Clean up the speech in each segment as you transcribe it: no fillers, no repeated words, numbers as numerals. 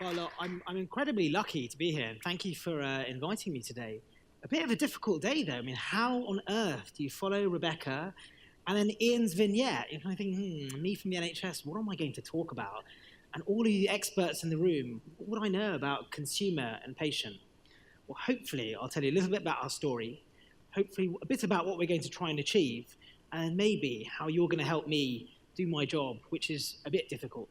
Well, look, I'm incredibly lucky to be here, and thank you for inviting me today. A bit of a difficult day, though. I mean, how on earth do you follow Rebecca and then Ian's vignette? You're kind of thinking, me from the NHS, what am I going to talk about? And all of you experts in the room, what do I know about consumer and patient? Well, hopefully, I'll tell you a little bit about our story, hopefully, a bit about what we're going to try and achieve, and maybe how you're going to help me do my job, which is a bit difficult.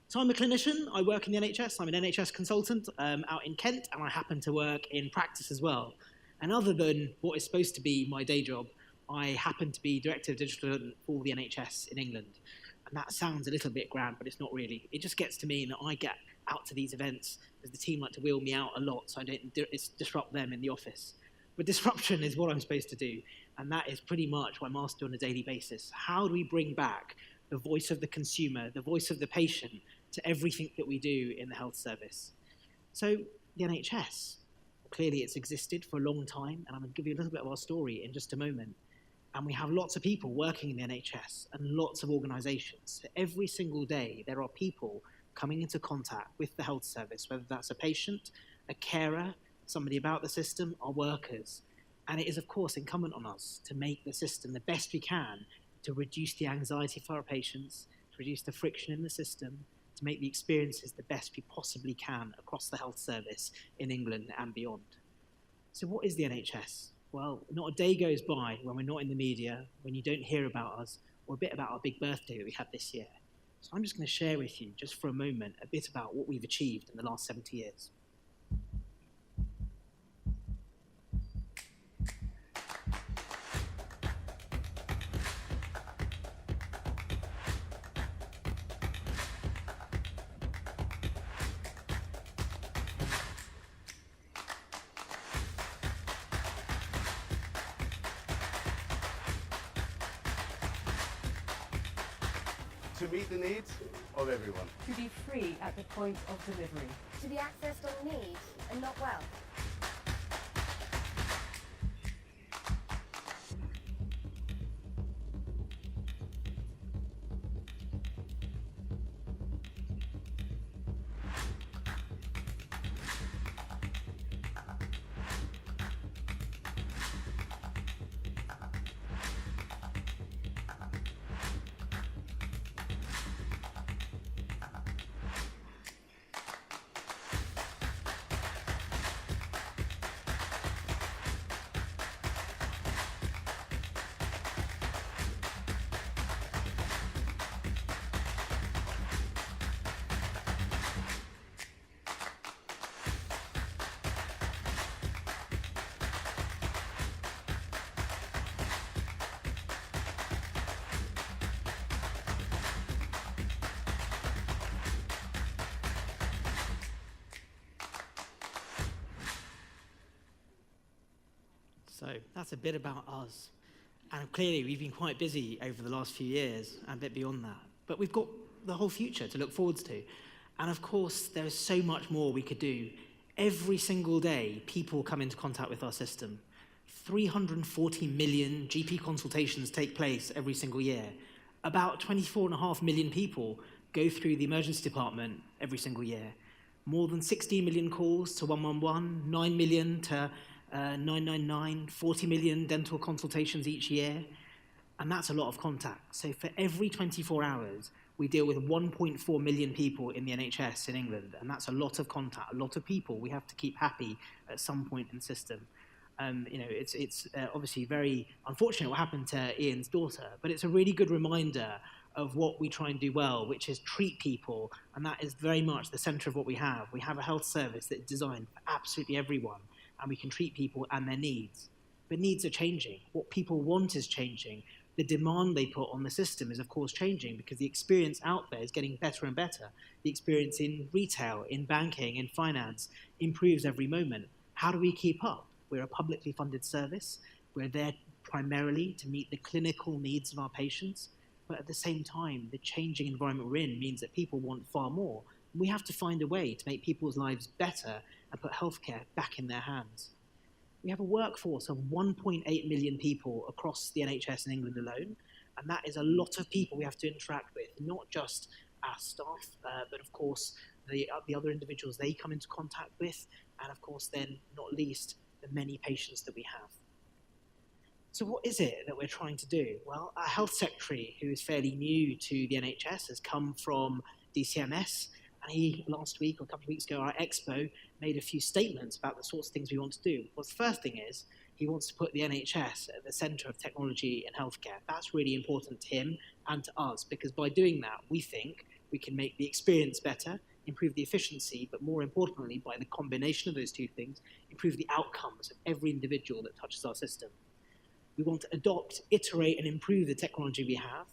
So I'm a clinician, I work in the NHS, I'm an NHS consultant out in Kent, and I happen to work in practice as well. And other than what is supposed to be my day job, I happen to be Director of Digital Development for the NHS in England. And that sounds a little bit grand, but it's not really. It just gets to mean that I get out to these events, as the team like to wheel me out a lot, so I don't disrupt them in the office. But disruption is what I'm supposed to do, and that is pretty much what I'm asked to do on a daily basis. How do we bring back the voice of the consumer, the voice of the patient, to everything that we do in the health service? So the NHS, clearly it's existed for a long time, and I'm going to give you a little bit of our story in just a moment. And we have lots of people working in the NHS and lots of organisations. So every single day there are people coming into contact with the health service, whether that's a patient, a carer, somebody about the system, our workers. And it is, of course, incumbent on us to make the system the best we can to reduce the anxiety for our patients, to reduce the friction in the system, to make the experiences the best we possibly can across the health service in England and beyond. So what is the NHS? Well, not a day goes by when we're not in the media, when you don't hear about us, or a bit about our big birthday that we had this year. So I'm just going to share with you, just for a moment, a bit about what we've achieved in the last 70 years. To meet the needs of everyone. To be free at the point of delivery. To be accessed on need and not well. So that's a bit about us. And clearly we've been quite busy over the last few years and a bit beyond that. But we've got the whole future to look forwards to. And of course, there is so much more we could do. Every single day, people come into contact with our system. 340 million GP consultations take place every single year. About 24.5 million people go through the emergency department every single year. More than 16 million calls to 111, 9 million to 999, 40 million dental consultations each year, and that's a lot of contact. So for every 24 hours, we deal with 1.4 million people in the NHS in England, and that's a lot of contact, a lot of people we have to keep happy at some point in the system. It's obviously very unfortunate what happened to Ian's daughter, but it's a really good reminder of what we try and do well, which is treat people, and that is very much the centre of what we have. We have a health service that's designed for absolutely everyone, and we can treat people and their needs. But needs are changing. What people want is changing. The demand they put on the system is, of course, changing because the experience out there is getting better and better. The experience in retail, in banking, in finance improves every moment. How do we keep up? We're a publicly funded service. We're there primarily to meet the clinical needs of our patients. But at the same time, the changing environment we're in means that people want far more. We have to find a way to make people's lives better and put healthcare back in their hands. We have a workforce of 1.8 million people across the NHS in England alone, and that is a lot of people we have to interact with, not just our staff, but of course the other individuals they come into contact with, and of course then, not least, the many patients that we have. So what is it that we're trying to do? Well, our health secretary, who is fairly new to the NHS, has come from DCMS, and he, last week or a couple of weeks ago, our expo, made a few statements about the sorts of things we want to do. Well, the first thing is, he wants to put the NHS at the centre of technology and healthcare. That's really important to him and to us, because by doing that, we think we can make the experience better, improve the efficiency, but more importantly, by the combination of those two things, improve the outcomes of every individual that touches our system. We want to adopt, iterate, and improve the technology we have.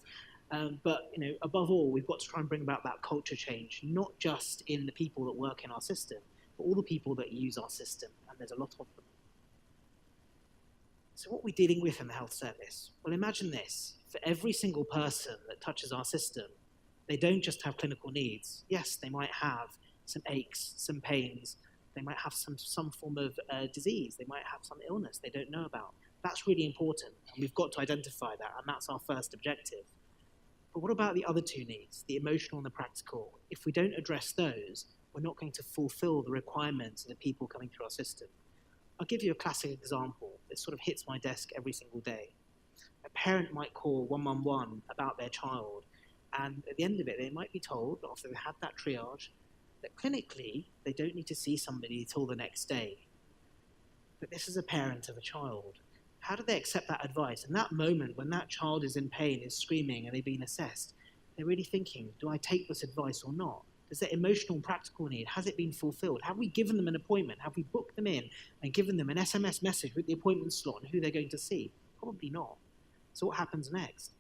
But above all, we've got to try and bring about that culture change, not just in the people that work in our system, but all the people that use our system, and there's a lot of them. So what are we dealing with in the health service? Well, imagine this. For every single person that touches our system, they don't just have clinical needs. Yes, they might have some aches, some pains. They might have some form of disease. They might have some illness they don't know about. That's really important, and we've got to identify that, and that's our first objective. But what about the other two needs, the emotional and the practical? If we don't address those, we're not going to fulfill the requirements of the people coming through our system. I'll give you a classic example. This sort of hits my desk every single day. A parent might call 111 about their child, and at the end of it, they might be told, after they've had that triage, that clinically, they don't need to see somebody till the next day. But this is a parent of a child. How do they accept that advice? In that moment, when that child is in pain, is screaming, and they've been assessed, they're really thinking, do I take this advice or not? Does their emotional and practical need, has it been fulfilled? Have we given them an appointment? Have we booked them in and given them an SMS message with the appointment slot and who they're going to see? Probably not. So what happens next?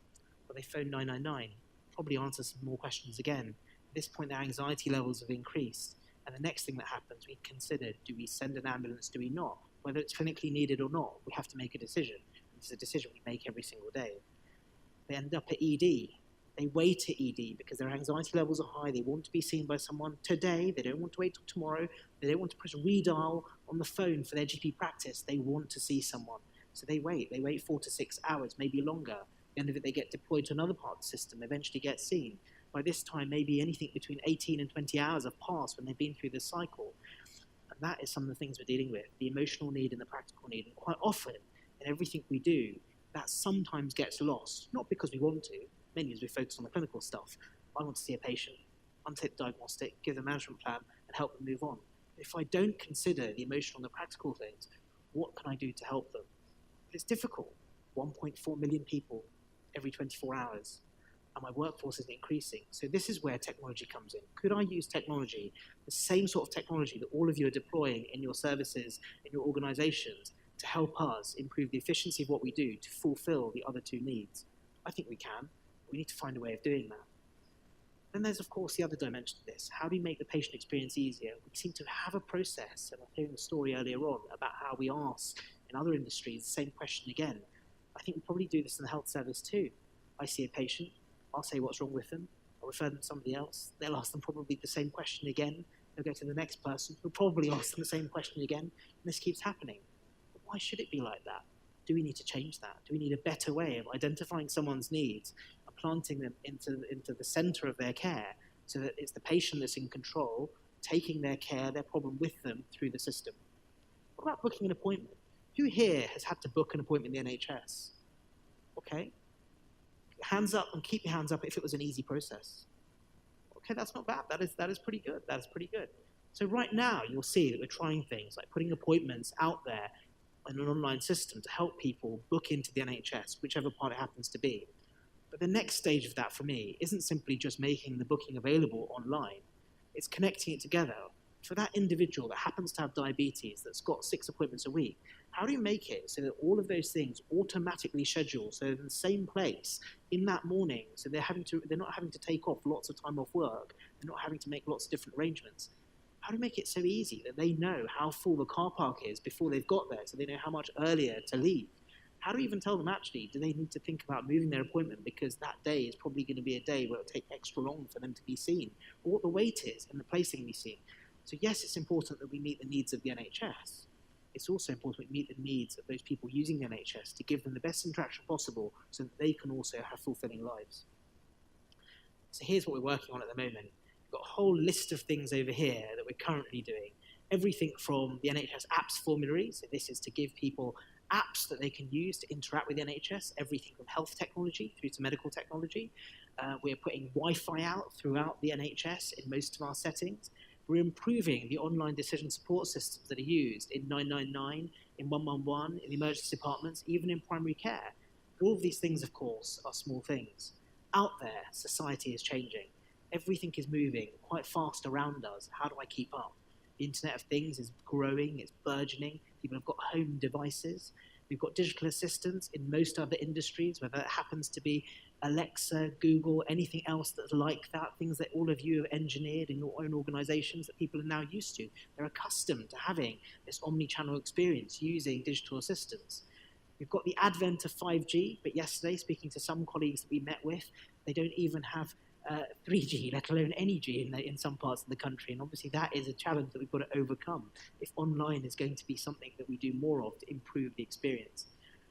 Well, they phone 999, probably answer some more questions again. At this point, their anxiety levels have increased. And the next thing that happens, we consider, do we send an ambulance, do we not? Whether it's clinically needed or not, we have to make a decision. It's a decision we make every single day. They end up at ED. They wait at ED because their anxiety levels are high. They want to be seen by someone today. They don't want to wait till tomorrow. They don't want to press redial on the phone for their GP practice. They want to see someone. So they wait. They wait 4 to 6 hours, maybe longer. At the end of it, they get deployed to another part of the system, eventually get seen. By this time, maybe anything between 18 and 20 hours have passed when they've been through this cycle. And that is some of the things we're dealing with, the emotional need and the practical need. And quite often, in everything we do, that sometimes gets lost, not because we want to, mainly as we focus on the clinical stuff. I want to see a patient, undertake the diagnostic, give them a management plan, and help them move on. But if I don't consider the emotional and the practical things, what can I do to help them? It's difficult. 1.4 million people every 24 hours. And my workforce isn't increasing. So this is where technology comes in. Could I use technology, the same sort of technology that all of you are deploying in your services, in your organizations, to help us improve the efficiency of what we do to fulfill the other two needs? I think we can. We need to find a way of doing that. Then there's, of course, the other dimension of this. How do you make the patient experience easier? We seem to have a process, and I was hearing a story earlier on about how we ask in other industries the same question again. I think we probably do this in the health service too. I see a patient, I'll say what's wrong with them, I'll refer them to somebody else, they'll ask them probably the same question again, they'll go to the next person who'll probably ask them the same question again, and this keeps happening. But why should it be like that? Do we need to change that? Do we need a better way of identifying someone's needs and planting them into the centre of their care so that it's the patient that's in control, taking their care, their problem with them through the system? What about booking an appointment? Who here has had to book an appointment in the NHS? Okay. Hands up, and keep your hands up if it was an easy process. Okay, that's not bad. That is pretty good. That is pretty good. So right now, you'll see that we're trying things like putting appointments out there in an online system to help people book into the NHS, whichever part it happens to be. But the next stage of that for me isn't simply just making the booking available online. It's connecting it together. For that individual that happens to have diabetes, that's got 6 appointments a week, how do you make it so that all of those things automatically schedule, so they're in the same place in that morning, so they're not having to take off lots of time off work, they're not having to make lots of different arrangements? How do you make it so easy that they know how full the car park is before they've got there, so they know how much earlier to leave? How do you even tell them, actually, do they need to think about moving their appointment because that day is probably going to be a day where it'll take extra long for them to be seen, or what the wait is and the place they can be seen? So yes, it's important that we meet the needs of the NHS. It's also important we meet the needs of those people using the NHS to give them the best interaction possible so that they can also have fulfilling lives. So here's what we're working on at the moment. We've got a whole list of things over here that we're currently doing. Everything from the NHS apps formulary, so this is to give people apps that they can use to interact with the NHS, everything from health technology through to medical technology. We're putting Wi-Fi out throughout the NHS in most of our settings. We're improving the online decision support systems that are used in 999, in 111, in the emergency departments, even in primary care. But all of these things, of course, are small things. Out there, society is changing. Everything is moving quite fast around us. How do I keep up? The Internet of Things is growing, it's burgeoning. People have got home devices. We've got digital assistants in most other industries, whether it happens to be Alexa, Google, anything else that's like that, things that all of you have engineered in your own organizations that people are now used to. They're accustomed to having this omni-channel experience using digital assistants. We've got the advent of 5G, but yesterday, speaking to some colleagues that we met with, they don't even have 3G, let alone any G in some parts of the country. And obviously that is a challenge that we've got to overcome if online is going to be something that we do more of to improve the experience.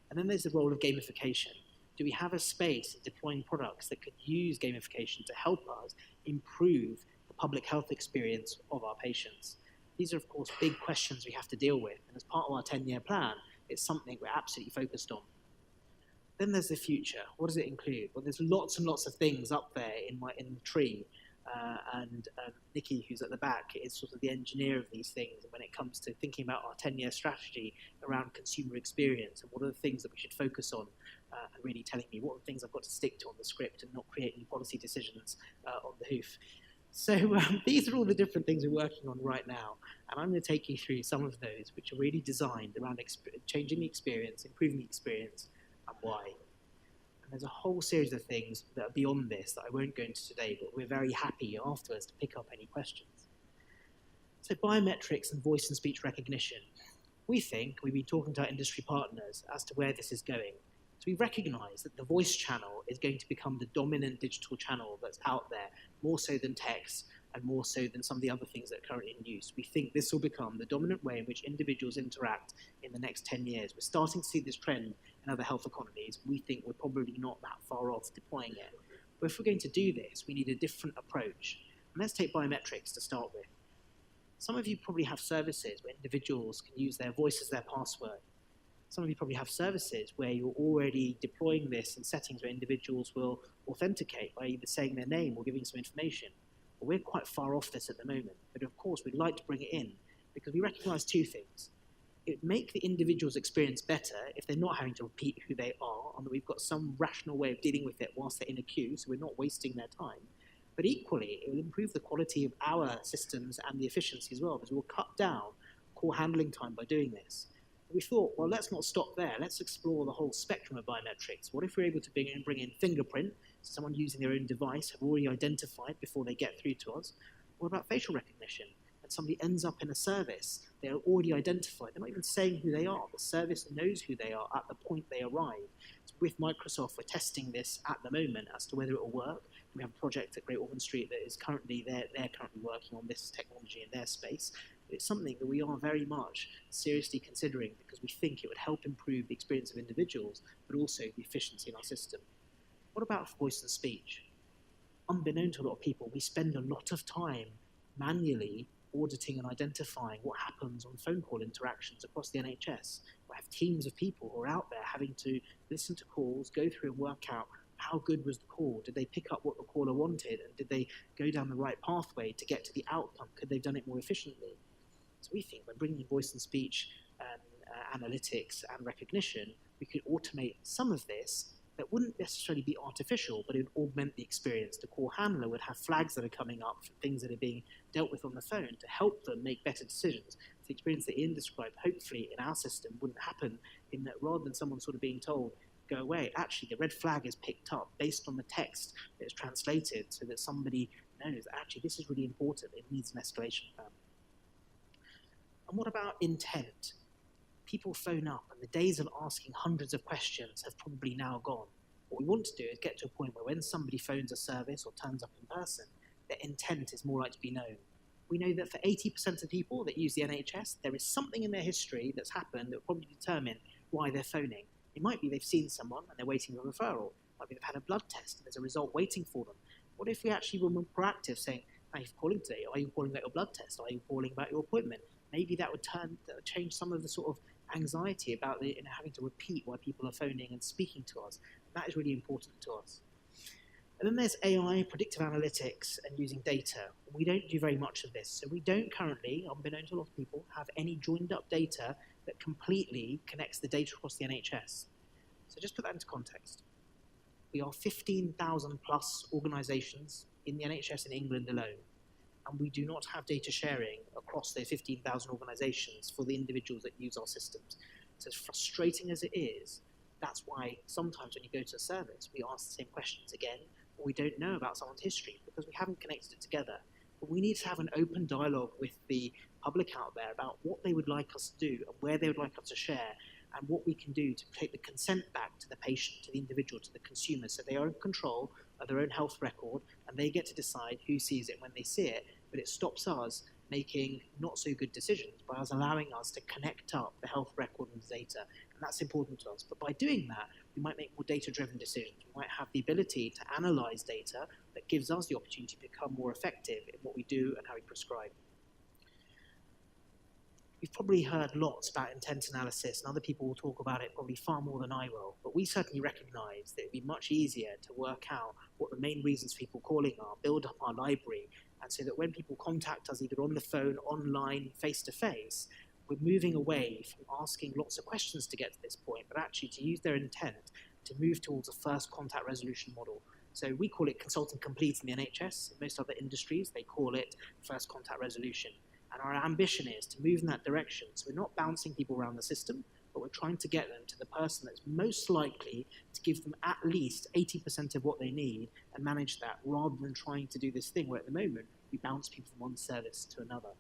And then there's the role of gamification. Do we have a space in deploying products that could use gamification to help us improve the public health experience of our patients? These are, of course, big questions we have to deal with. And as part of our 10-year plan, it's something we're absolutely focused on. Then there's the future. What does it include? Well, there's lots and lots of things up there in the tree. And Nikki, who's at the back, is sort of the engineer of these things. And when it comes to thinking about our 10-year strategy around consumer experience and what are the things that we should focus on, and really telling me what are the things I've got to stick to on the script and not create any policy decisions on the hoof. So these are all the different things we're working on right now. And I'm going to take you through some of those which are really designed around changing the experience, improving the experience, and why. And there's a whole series of things that are beyond this that I won't go into today, but we're very happy afterwards to pick up any questions. So biometrics and voice and speech recognition. We think, we've been talking to our industry partners as to where this is going. So we recognise that the voice channel is going to become the dominant digital channel that's out there, more so than text and more so than some of the other things that are currently in use. We think this will become the dominant way in which individuals interact in the next 10 years. We're starting to see this trend in other health economies. We think we're probably not that far off deploying it. But if we're going to do this, we need a different approach. And let's take biometrics to start with. Some of you probably have services where individuals can use their voice as their password. Some of you probably have services where you're already deploying this in settings where individuals will authenticate by either saying their name or giving some information. But we're quite far off this at the moment. But of course, we'd like to bring it in because we recognize two things. It would make the individual's experience better if they're not having to repeat who they are, and that we've got some rational way of dealing with it whilst they're in a queue, so we're not wasting their time. But equally, it will improve the quality of our systems and the efficiency as well, because we'll cut down call handling time by doing this. We thought, well, let's not stop there. Let's explore the whole spectrum of biometrics. What if we're able to bring in fingerprint, so someone using their own device have already identified before they get through to us? What about facial recognition? And somebody ends up in a service, they're already identified. They're not even saying who they are. The service knows who they are at the point they arrive. So with Microsoft, we're testing this at the moment as to whether it will work. We have a project at Great Ormond Street that is currently, they're currently working on this technology in their space. It's something that we are very much seriously considering because we think it would help improve the experience of individuals, but also the efficiency in our system. What about voice and speech? Unbeknown to a lot of people, we spend a lot of time manually auditing and identifying what happens on phone call interactions across the NHS. We have teams of people who are out there having to listen to calls, go through and work out how good was the call? Did they pick up what the caller wanted? And did they go down the right pathway to get to the outcome? Could they have done it more efficiently? So we think by bringing voice and speech analytics and recognition, we could automate some of this that wouldn't necessarily be artificial, but it would augment the experience. The call handler would have flags that are coming up for things that are being dealt with on the phone to help them make better decisions. The experience that Ian described, hopefully in our system, wouldn't happen in that rather than someone sort of being told, go away, actually the red flag is picked up based on the text that is translated so that somebody knows, actually this is really important, it needs an escalation plan. And what about intent? People phone up and the days of asking hundreds of questions have probably now gone. What we want to do is get to a point where when somebody phones a service or turns up in person, their intent is more likely to be known. We know that for 80% of people that use the NHS, there is something in their history that's happened that will probably determine why they're phoning. It might be they've seen someone and they're waiting for a referral. It might be they've had a blood test and there's a result waiting for them. What if we actually were more proactive saying, thank you for calling today. Are you calling about your blood test? Are you calling about your appointment? Maybe that would change some of the sort of anxiety about having to repeat why people are phoning and speaking to us. That is really important to us. And then there's AI, predictive analytics, and using data. We don't do very much of this. So we don't currently, unbeknownst to a lot of people, have any joined up data that completely connects the data across the NHS. So just put that into context. We are 15,000 plus organisations in the NHS in England alone. And we do not have data sharing across those 15,000 organisations for the individuals that use our systems. So as frustrating as it is, that's why sometimes when you go to a service, we ask the same questions again, or we don't know about someone's history because we haven't connected it together. But we need to have an open dialogue with the public out there about what they would like us to do and where they would like us to share and what we can do to take the consent back to the patient, to the individual, to the consumer, so they are in control of their own health record and they get to decide who sees it when they see it, but it stops us making not so good decisions by us allowing us to connect up the health record and the data, and that's important to us. But by doing that, we might make more data-driven decisions. We might have the ability to analyze data that gives us the opportunity to become more effective in what we do and how we prescribe. You've probably heard lots about intent analysis, and other people will talk about it probably far more than I will, but we certainly recognize that it'd be much easier to work out what the main reasons for people calling are, build up our library, and so that when people contact us either on the phone, online, face-to-face, we're moving away from asking lots of questions to get to this point, but actually to use their intent to move towards a first contact resolution model. So we call it consultant complete in the NHS. In most other industries, they call it first contact resolution. And our ambition is to move in that direction. So we're not bouncing people around the system, but we're trying to get them to the person that's most likely to give them at least 80% of what they need and manage that, rather than trying to do this thing where at the moment we bounce people from one service to another.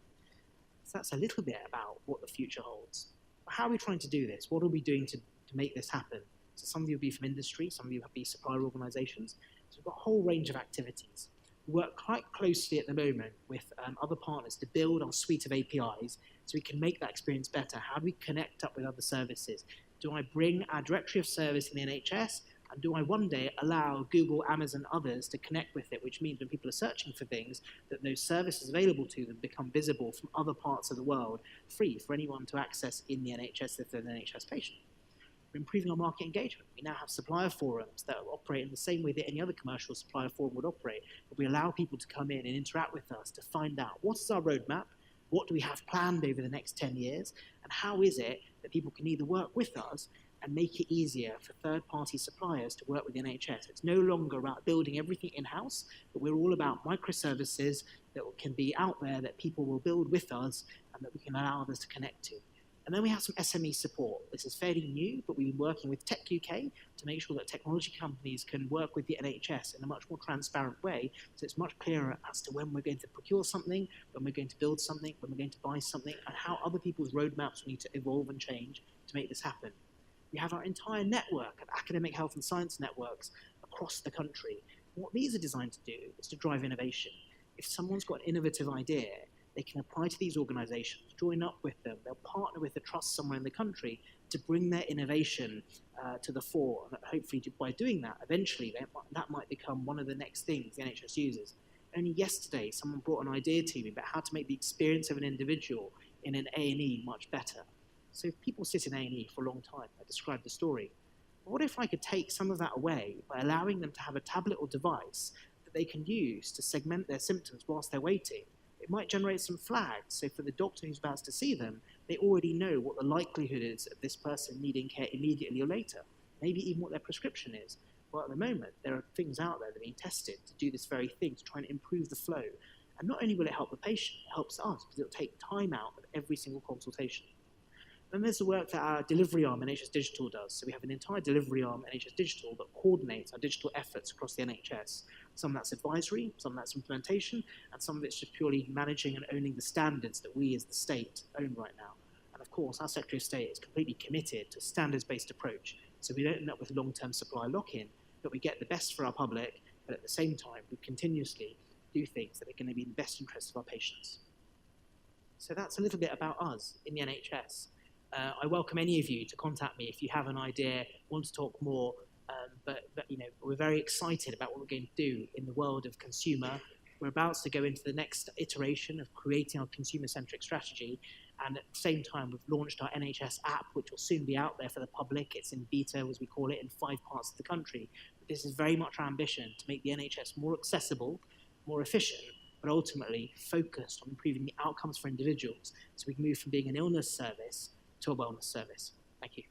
So that's a little bit about what the future holds. But how are we trying to do this? What are we doing to make this happen? So some of you will be from industry, some of you will be supplier organisations. So we've got a whole range of activities. We work quite closely at the moment with other partners to build our suite of APIs so we can make that experience better. How do we connect up with other services? Do I bring our directory of service in the NHS? And do I one day allow Google, Amazon, others to connect with it, which means when people are searching for things, that those services available to them become visible from other parts of the world, free for anyone to access in the NHS if they're an NHS patient. We're improving our market engagement. We now have supplier forums that operate in the same way that any other commercial supplier forum would operate, but we allow people to come in and interact with us to find out what is our roadmap, what do we have planned over the next 10 years, and how is it that people can either work with us and make it easier for third-party suppliers to work with the NHS. It's no longer about building everything in-house, but we're all about microservices that can be out there that people will build with us and that we can allow others to connect to. And then we have some SME support. This is fairly new, but we've been working with Tech UK to make sure that technology companies can work with the NHS in a much more transparent way, so it's much clearer as to when we're going to procure something, when we're going to build something, when we're going to buy something, and how other people's roadmaps need to evolve and change to make this happen. We have our entire network of academic health and science networks across the country. And what these are designed to do is to drive innovation. If someone's got an innovative idea, they can apply to these organizations, join up with them, they'll partner with a trust somewhere in the country to bring their innovation to the fore. And hopefully by doing that, eventually that might become one of the next things the NHS uses. Only yesterday, someone brought an idea to me about how to make the experience of an individual in an A&E much better. So if people sit in A&E for a long time, I described the story. But what if I could take some of that away by allowing them to have a tablet or device that they can use to segment their symptoms whilst they're waiting? It might generate some flags, so for the doctor who's about to see them, they already know what the likelihood is of this person needing care immediately or later, maybe even what their prescription is. Well, at the moment, there are things out there that are being tested to do this very thing, to try and improve the flow. And not only will it help the patient, it helps us, because it'll take time out of every single consultation. Then there's the work that our delivery arm, NHS Digital, does. So we have an entire delivery arm, NHS Digital, that coordinates our digital efforts across the NHS. Some of that's advisory, some of that's implementation, and some of it's just purely managing and owning the standards that we as the state own right now. And of course, our Secretary of State is completely committed to a standards-based approach. So we don't end up with long-term supply lock-in, but we get the best for our public, but at the same time, we continuously do things that are going to be in the best interest of our patients. So that's a little bit about us in the NHS. I welcome any of you to contact me if you have an idea, want to talk more, but you know, we're very excited about what we're going to do in the world of consumer, we're about to go into the next iteration of creating our consumer-centric strategy. And at the same time, we've launched our NHS app, which will soon be out there for the public. It's in beta, as we call it, in 5 parts of the country. But this is very much our ambition to make the NHS more accessible, more efficient, but ultimately focused on improving the outcomes for individuals, so we can move from being an illness service to a wellness service. Thank you.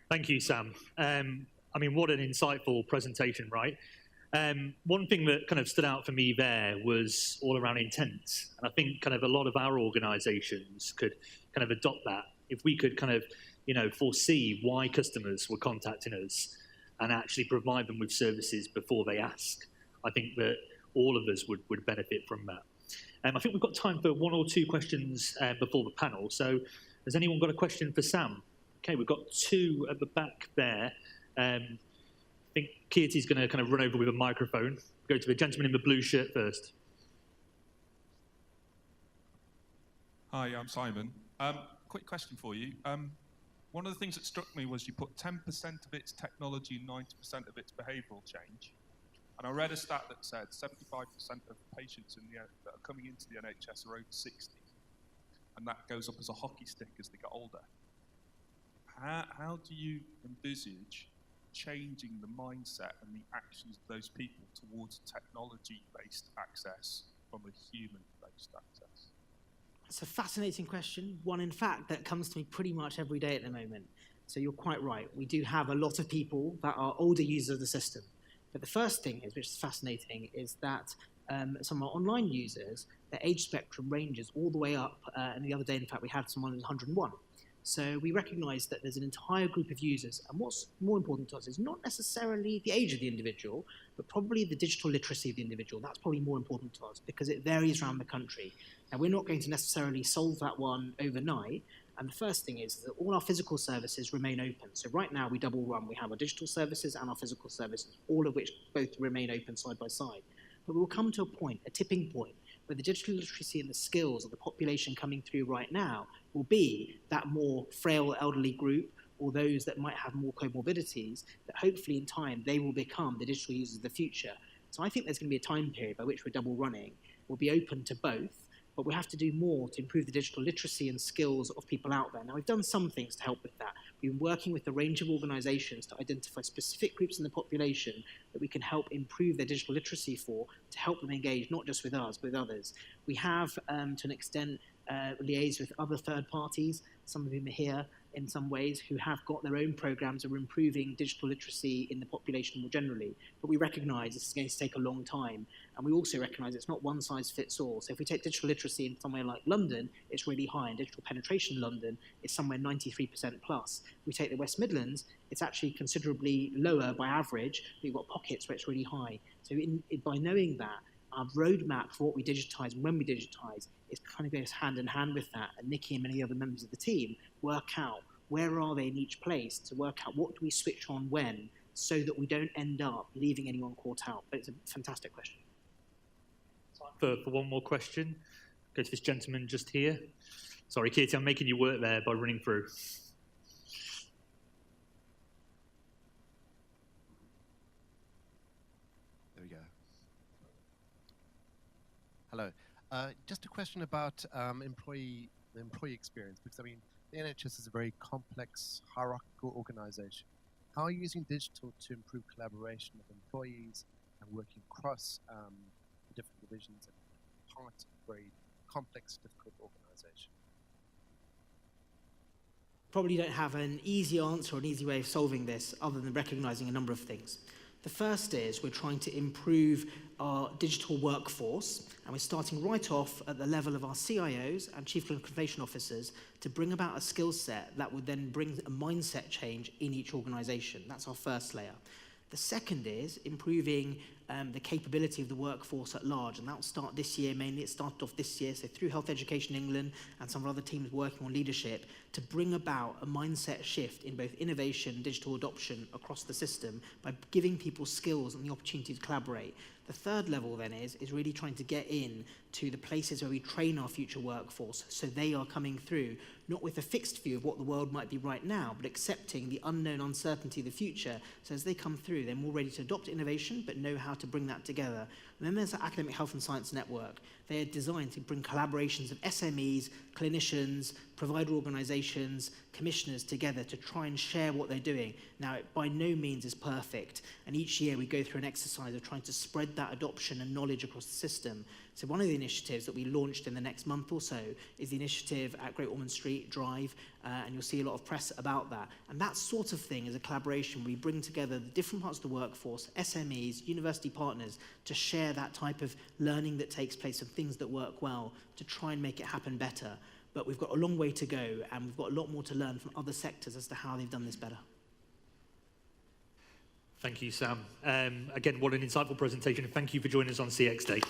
Thank you, Sam. I mean, what an insightful presentation, right? One thing that kind of stood out for me there was all around intent. And I think kind of a lot of our organisations could kind of adopt that. If we could kind of, foresee why customers were contacting us and actually provide them with services before they ask, I think that all of us would benefit from that. I think we've got time for 1 or 2 questions before the panel. So has anyone got a question for Sam? Okay, we've got 2 at the back there. I think Kirti's going to kind of run over with a microphone. Go to the gentleman in the blue shirt first. Hi, I'm Simon. Quick question for you. One of the things that struck me was you put 10% of its technology and 90% of its behavioural change. And I read a stat that said 75% of patients that are coming into the NHS are over 60. And that goes up as a hockey stick as they get older. How do you envisage changing the mindset and the actions of those people towards technology-based access from a human-based access? It's a fascinating question, one in fact that comes to me pretty much every day at the moment. So you're quite right, we do have a lot of people that are older users of the system. But the first thing is, which is fascinating, is that some of our online users, their age spectrum ranges all the way up, and the other day in fact we had someone who's 101. So we recognise that there's an entire group of users, and what's more important to us is not necessarily the age of the individual, but probably the digital literacy of the individual. That's probably more important to us because it varies around the country. Now, we're not going to necessarily solve that one overnight, and the first thing is that all our physical services remain open. So right now we double run. We have our digital services and our physical services, all of which both remain open side by side. But we will come to a point, a tipping point, where the digital literacy and the skills of the population coming through right now will be that more frail elderly group or those that might have more comorbidities, that hopefully in time they will become the digital users of the future. So I think there's going to be a time period by which we're double running. We'll be open to both, but we have to do more to improve the digital literacy and skills of people out there. Now, we've done some things to help with that. We've been working with a range of organisations to identify specific groups in the population that we can help improve their digital literacy for, to help them engage not just with us, but with others. We have, to an extent, liaised with other third parties, some of whom are here in some ways, who have got their own programs of improving digital literacy in the population more generally. But we recognise this is going to take a long time. And we also recognise it's not one size fits all. So if we take digital literacy in somewhere like London, it's really high. And digital penetration in London is somewhere 93% plus. If we take the West Midlands, it's actually considerably lower by average. We've got pockets where it's really high. So by knowing that, our roadmap for what we digitise and when we digitise is kind of goes hand in hand with that. And Nikki and many other members of the team work out where are they in each place to work out what do we switch on when, so that we don't end up leaving anyone caught out. But it's a fantastic question. Time for one more question. Go to this gentleman just here. Sorry, Katie, I'm making you work there by running through. There we go. Hello. Just a question about the employee experience, because I mean, the NHS is a very complex, hierarchical organisation. How are you using digital to improve collaboration of employees and working across the different divisions and parts of a very complex, difficult organisation? Probably don't have an easy answer or an easy way of solving this other than recognising a number of things. The first is we're trying to improve our digital workforce, and we're starting right off at the level of our CIOs and Chief Clinical Innovation Officers to bring about a skill set that would then bring a mindset change in each organisation. That's our first layer. The second is improving the capability of the workforce at large, and that will start this year mainly. It started off this year, so through Health Education England and some of our other teams working on leadership to bring about a mindset shift in both innovation and digital adoption across the system by giving people skills and the opportunity to collaborate. The third level then is really trying to get in to the places where we train our future workforce, so they are coming through, not with a fixed view of what the world might be right now, but accepting the unknown uncertainty of the future. So as they come through, they're more ready to adopt innovation, but know how to bring that together. And then there's the Academic Health and Science Network. They are designed to bring collaborations of SMEs, clinicians, provider organisations, commissioners together to try and share what they're doing. Now, it by no means is perfect, and each year we go through an exercise of trying to spread that adoption and knowledge across the system. So one of the initiatives that we launched in the next month or so is the initiative at Great Ormond Street Drive, and you'll see a lot of press about that. And that sort of thing is a collaboration where we bring together the different parts of the workforce, SMEs, university partners, to share that type of learning that takes place and things that work well to try and make it happen better. But we've got a long way to go, and we've got a lot more to learn from other sectors as to how they've done this better. Thank you, Sam. Again, what an insightful presentation. Thank you for joining us on CX Day.